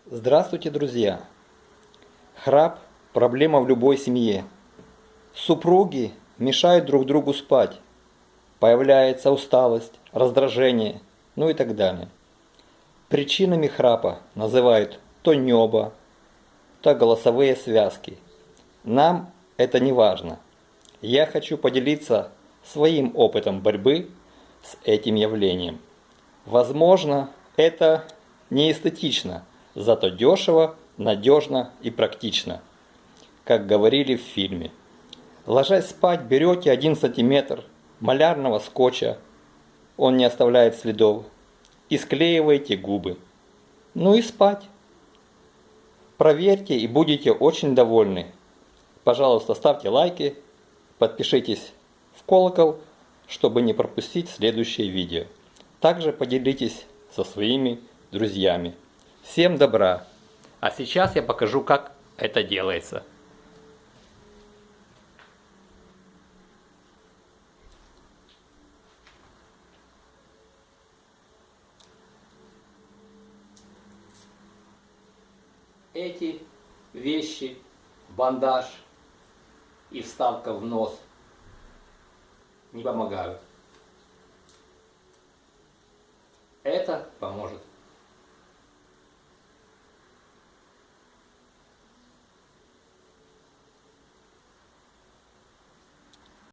Здравствуйте, друзья! Храп – проблема в любой семье. Супруги мешают друг другу спать. Появляется усталость, раздражение, ну и так далее. Причинами храпа называют то небо, то голосовые связки. Нам это не важно. Я хочу поделиться своим опытом борьбы с этим явлением. Возможно, это не эстетично, зато дешево, надежно и практично. Как говорили в фильме. Ложась спать, берете 1 сантиметр малярного скотча, он не оставляет следов, и склеиваете губы. Ну и спать. Проверьте и будете очень довольны. Пожалуйста, ставьте лайки, подпишитесь в колокол, чтобы не пропустить следующее видео. Также поделитесь со своими друзьями. Всем добра! А сейчас я покажу, как это делается. Эти вещи, бандаж и вставка в нос не помогают. Это поможет.